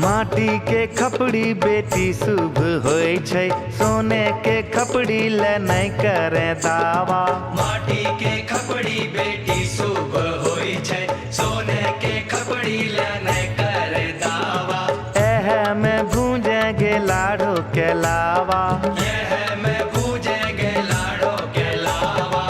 माटी के खपड़ी बेटी शुभ होय छै, सोने के खपड़ी ले नहीं करे दावा। माटी के खपड़ी बेटी शुभ होय छै, सोने के खपड़ी ले नहीं करे दावा। एह में भूंजेगे लाड़ो के लावा, यह में भूंजेगे लाड़ो के लावा।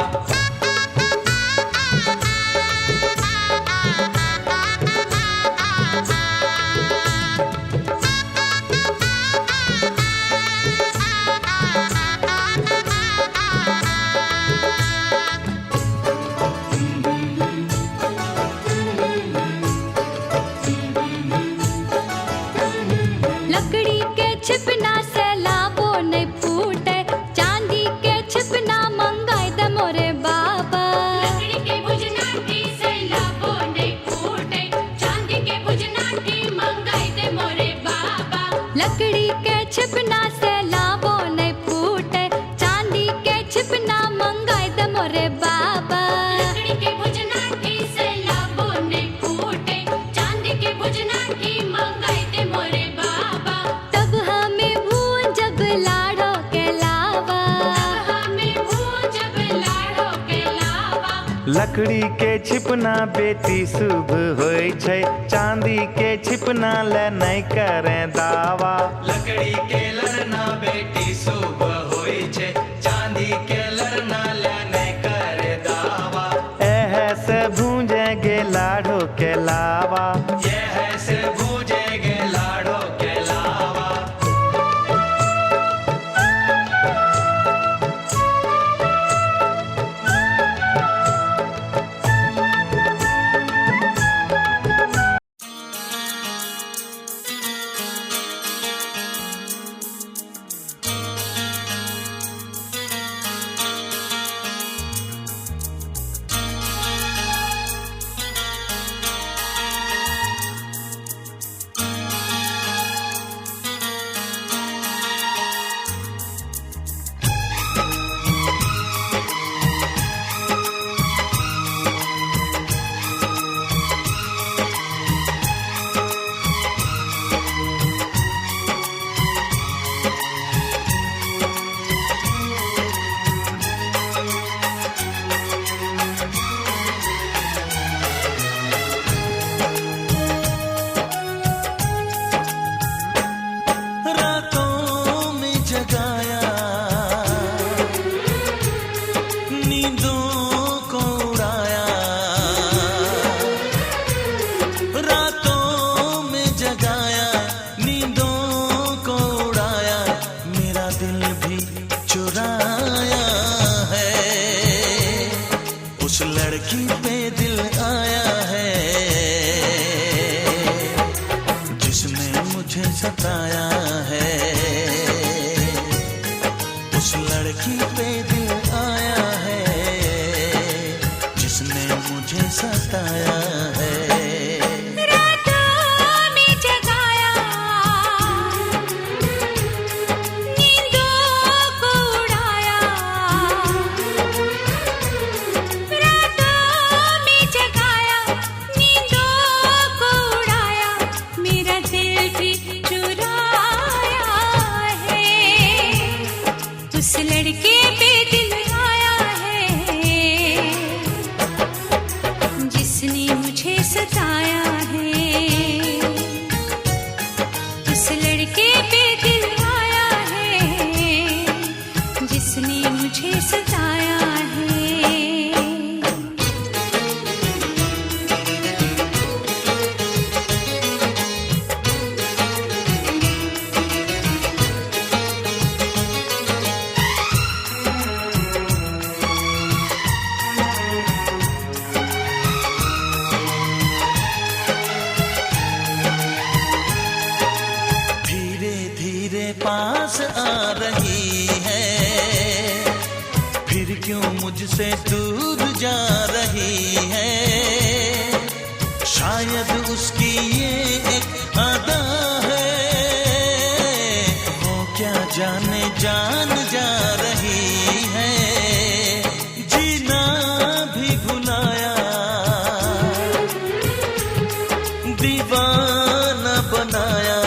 लकड़ी के छिपना से लाबो नहीं फूटे, चांदी के छिपना मंगाई दे मोरे बाबा। लकड़ी के भुजनाठी से लाबो नहीं फूटे, चांदी के भुजनाठी मंगाई दे मोरे बाबा। लकड़ी के छिपना से लाबो नहीं फूटे, चांदी के छिपना मंगाई दे मोरे बाबा। लकड़ी के भुजनाठी से लाबो नहीं फूटे, चांदी के भुजनाठी मंगाई दे मोरे बाबा। तब हमें भूंजब लाड़ो के लावा, हमें भूंजब लाड़ो के लावा। लकड़ी के छिपना बेटी शुभ होय छै, चांदी के छिपना ले नहीं करे दावा। लकड़ी के लड़ना बेटी शुभ होय छै, चांदी के लड़ना ले नहीं करे दावा। एह से भूंजेगे लाड़ो के लावा, यह से भूंजेगे लाड़ो के लावा। रातों में जगाया, नींदों को उड़ाया। रातों में जगाया, नींदों को उड़ाया। मेरा दिल भी चुराया है, उस लड़की पे दिल आया है जिसने मुझे सताया है। उस लड़की पे दिल आया है जिसने मुझे सताया है। रातों में जगाया, नींदों को उड़ाया। रातों में जगाया, नींदों को उड़ाया। मेरा दिल भी चुराया है, उस लड़के पे दिल आया है जिसने मुझे सताया है। उस लड़के पे दिल आया है जिसने मुझे सताया है। धीरे धीरे पास आ रही है, फिर क्यों मुझसे दूर जा रही है। शायद उसकी ये एक अदा है, वो क्या जाने जान जा रही है। जीना भी भुलाया, दीवाना बनाया।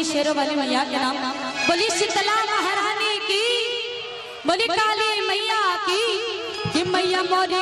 मेरी शेरों वाली मैया के नाम। बोली शीतला महारानी की, बोली काली मैया की, कि मैया मोरी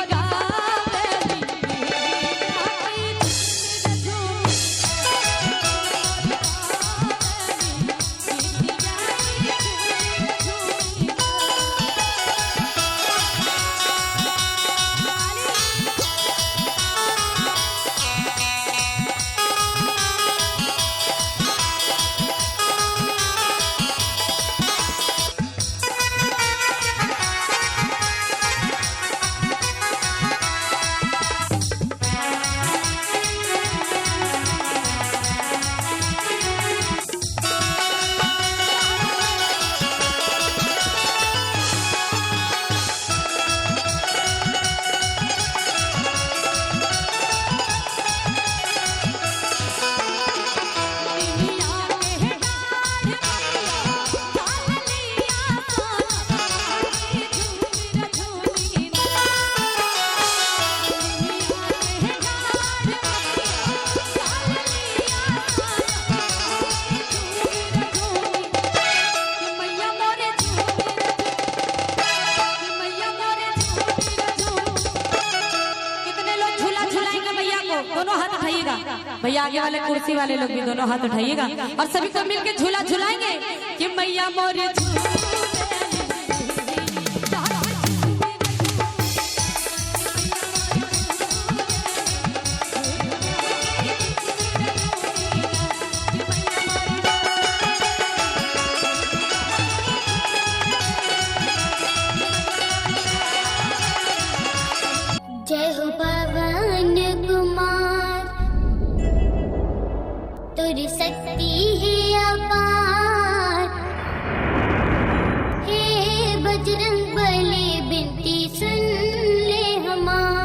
भैया आगे वाले कुर्सी वाले लोग भी दोनों हाथ उठाइएगा और सभी को मिलकर झूला झूलाएंगे कि मैया मोरी जय हो पवन कुमार, तुर शक्ति है अपार। हे बजरंग बली बिनती सुन ले हमार।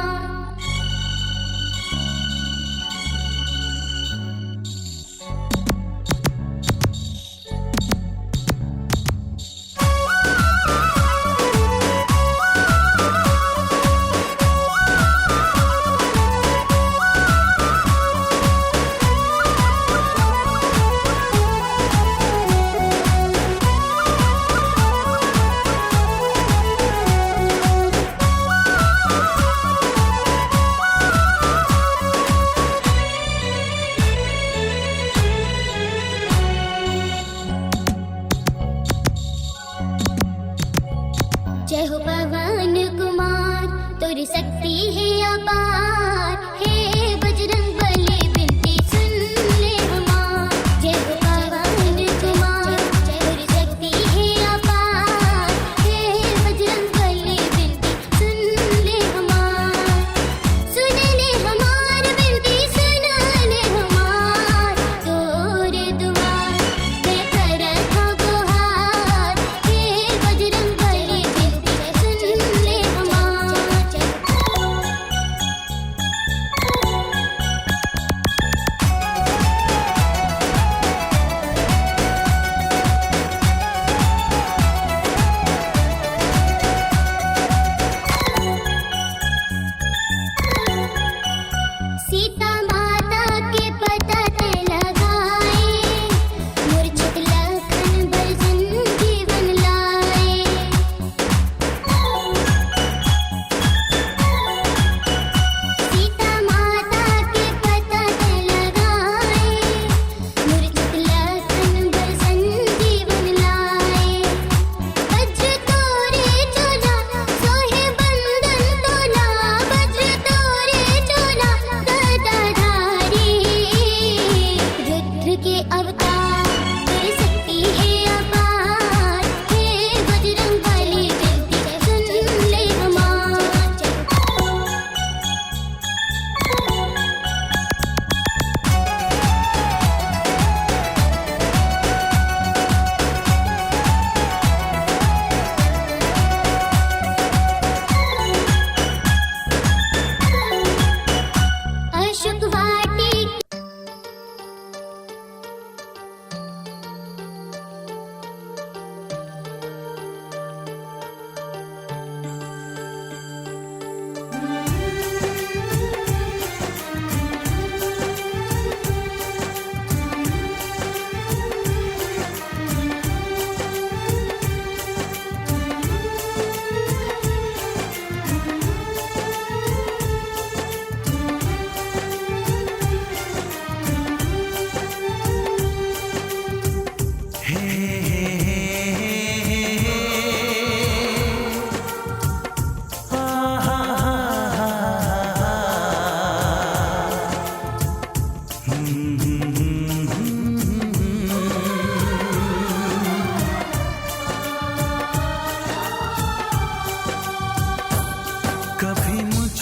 जय हो पवन कुमार, तुर शक्ति है अपार। हे बजरंग बली बिनती सुन ले हमार। जय हो पवन कुमार, तुर शक्ति है अपार। हे बजरंग बली बिनती सुन ले हमार। सुन ले हमार बिनती सुन ले हमार। तोरे दुआर मैं करत हूँ गुहार। हे बजरंग बली बिनती सुन ले हमार।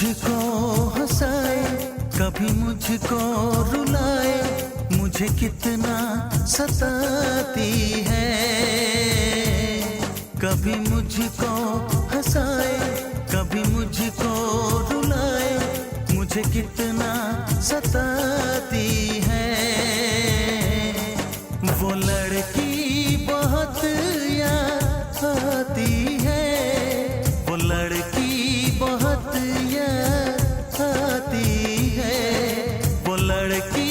मुझको हंसाए, कभी मुझको रुलाए, मुझे कितना सताती है। कभी मुझको हंसाए, कभी मुझको रुलाए, मुझे कितना सताती है। वो लड़की बहुत याद आती है, वो लड़की बहुत याद आती है, वो लड़की।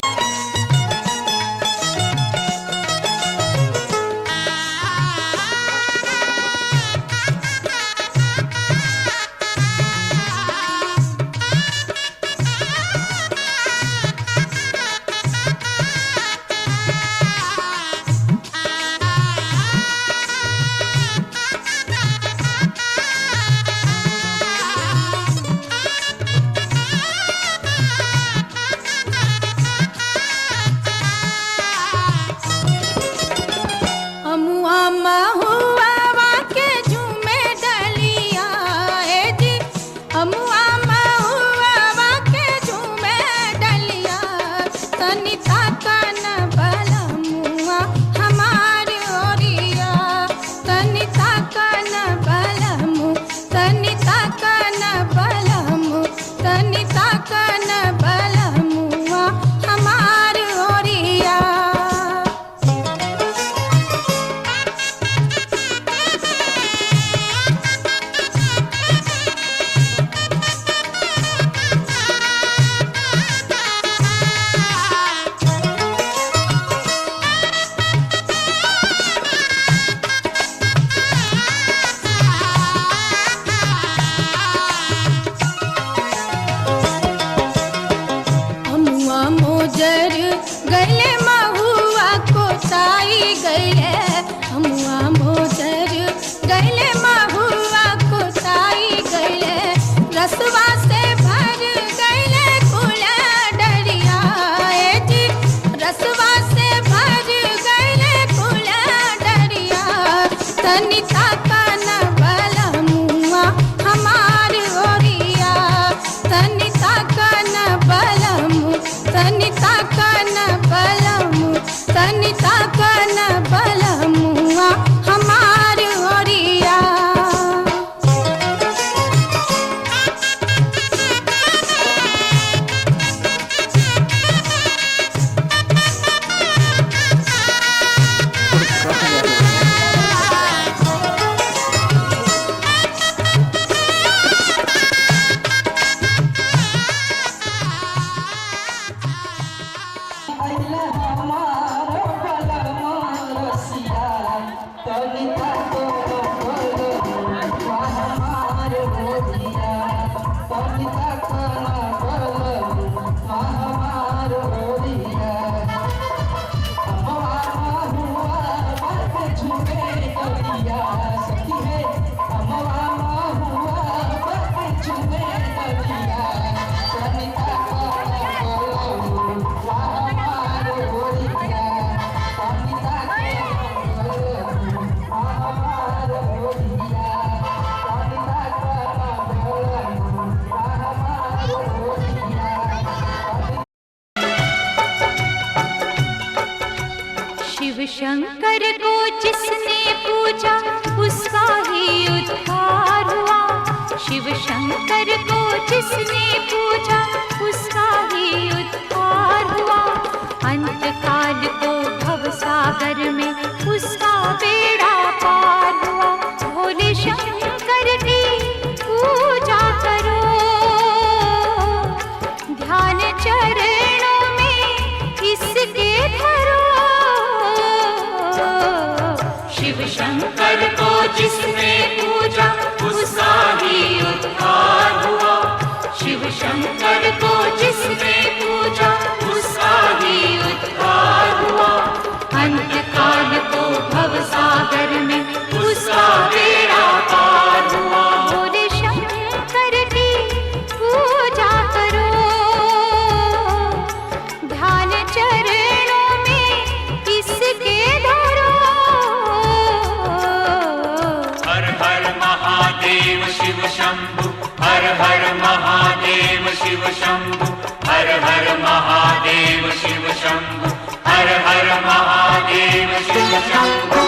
शंकर को जिसने पूजा उसका ही उद्धार हुआ। शिव शंकर को जिसने पूजा उसका ही उद्धार हुआ। अंत काल को भव सागर में उसका बेड़ा पार हुआ। भोले शंकर की पूजा करो, ध्यान चरणों में इसके धरो। शिव शंकर को जिसने पूजा उसका ही उद्धार हुआ। शिव शंकर को जिसने पूजा उसका ही उद्धार हुआ। अंत काल को भव सागर में उसका बेड़ा पार हुआ। भोले शंकर की पूजा करो, ध्यान चरणों में इसके धरो। हर हर महादेव शिव शंभु, हर हर महादेव शंभु हर हर महादेव शिव शंभु हर हर महादेव शिव शंभु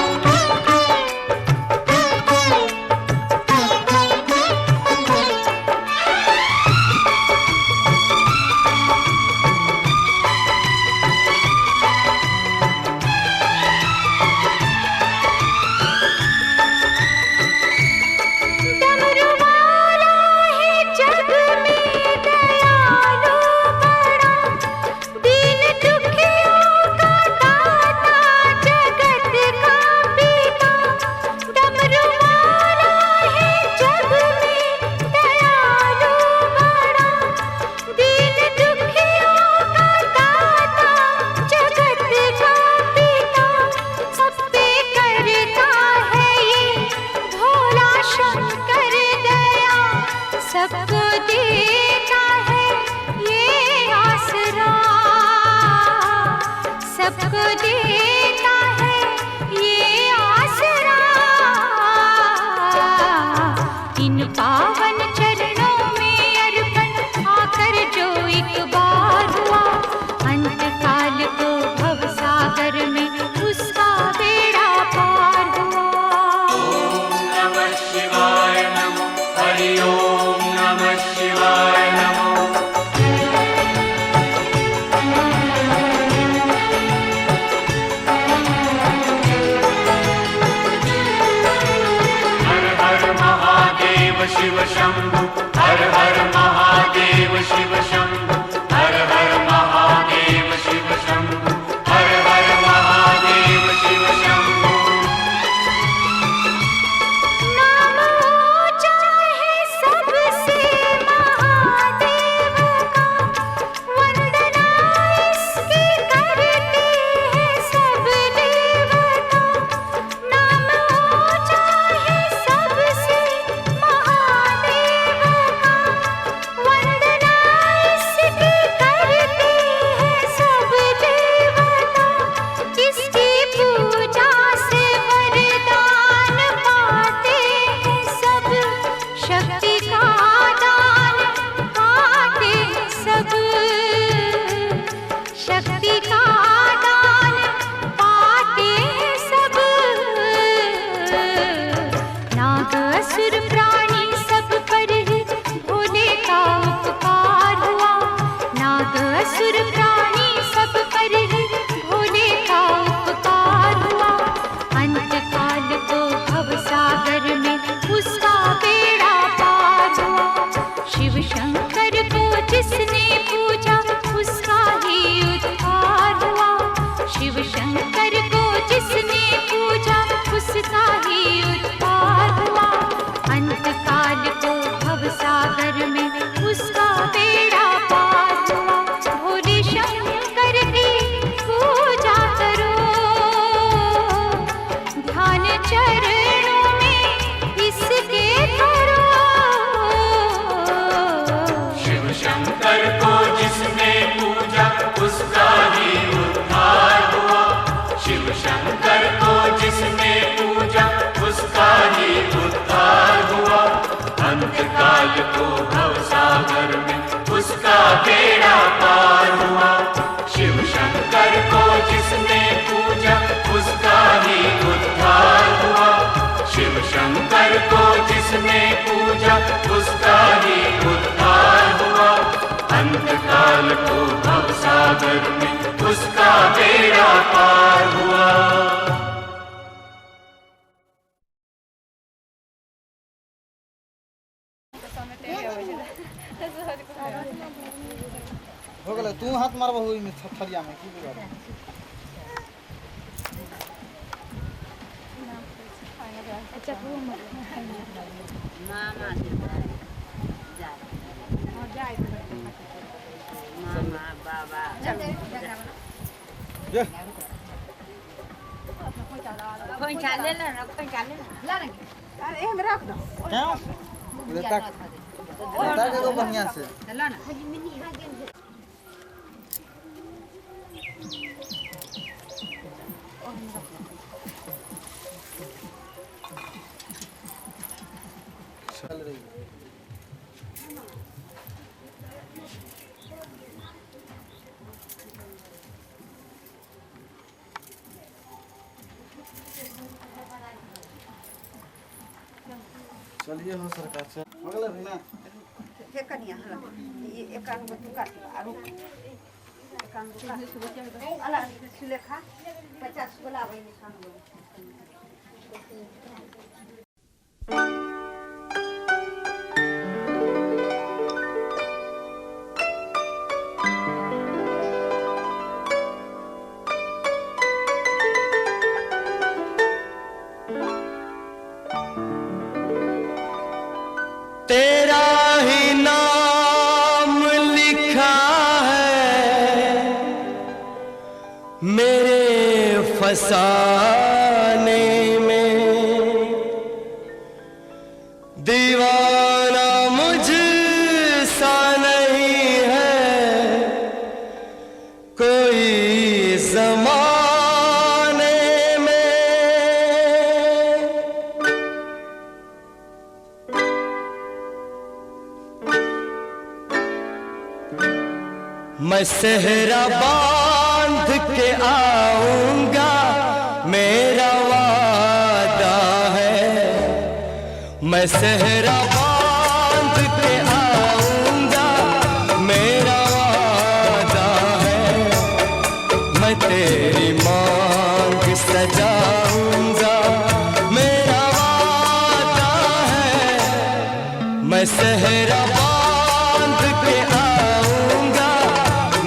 शिव शंभु हर हर महादेव शिव शंभु हर हर महादेव शिव शंभु हर हर महादेव शिव शंभु नाम ऊंचा है सबसे महादेव का वंदना इसकी करते हैं सब देवता नाम ऊंचा है सबसे वंदना इसकी करते हैं सब देवता इसकी पूजा से वरदान पाते हैं सब शक्ति का दान पाते हैं सब शक्ति का दान पाते हैं सब नाग असुर प्राणी सब पर ही भोले का उपकार हुआ नाग असुर प्राणी सब पर ही भोले का उपकार हुआ अंत काल को भव सागर में उसका बेड़ा पार हुआ शिव शंकर को जिसने पूजा उसका ही उद्धार हुआ शिव शंकर को जिसने पूजा उसका ही उद्धार हुआ अंत काल को भव सागर में उसका बेड़ा पार हुआ भोले शंकर की पूजा करो ध्यान चरणों में इसके धरो शिव शंकर को जिसने पूजा उसका ही उद्धार हुआ शिव शंकर को जिसने पूजा उसका ही उद्धार हुआ अंत काल को भव सागर में उसका बेड़ा पार हुआ शिव शंकर को जिसने पूजा उसका ही उद्धार हुआ शिव शंकर को जिसने पूजा उसका ही उद्धार हुआ अंत काल को भव सागर में उसका बेड़ा पार हुआ हो गल तू हाथ मारब ओहि में थरिया में की बिगाड़ अच्छा तू मामा जाए मामा बाबा जे कोई चाले ना कोई चाले ना अरे हम रख दो क्यों तक को बढ़िया से ला ना चल रही चलिए हो सरकार से हो गल ना हे कनिया हला ये एकांग तू काट आरो एकांग काट अला सुलेखा 50 गोला आबै निशान बोल तेरा ही नाम लिखा है मेरे फसाने में, दीवाना मुझसा नहीं है कोई ज़माने में। मैं सेहरा बांध के आऊंगा मेरा वादा है, मैं सेहरा बांध के आऊंगा मेरा वादा है, मैं तेरी मांग सजाऊंगा मेरा वादा है, मैं सेहरा बांध के आऊंगा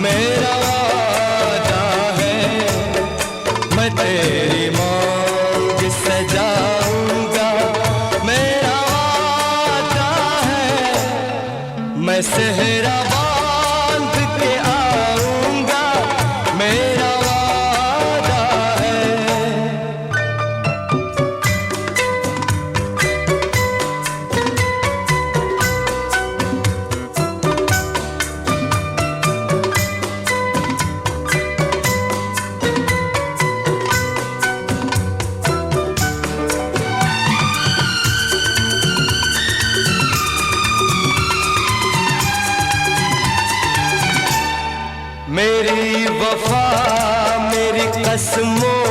मेरा वादा है, मैं तेरी मांग सजाऊंगा मेरा वादा है, मैं सेहरा बांध के आऊंगा मेरा वादा है। मेरी वफा मेरी कसमों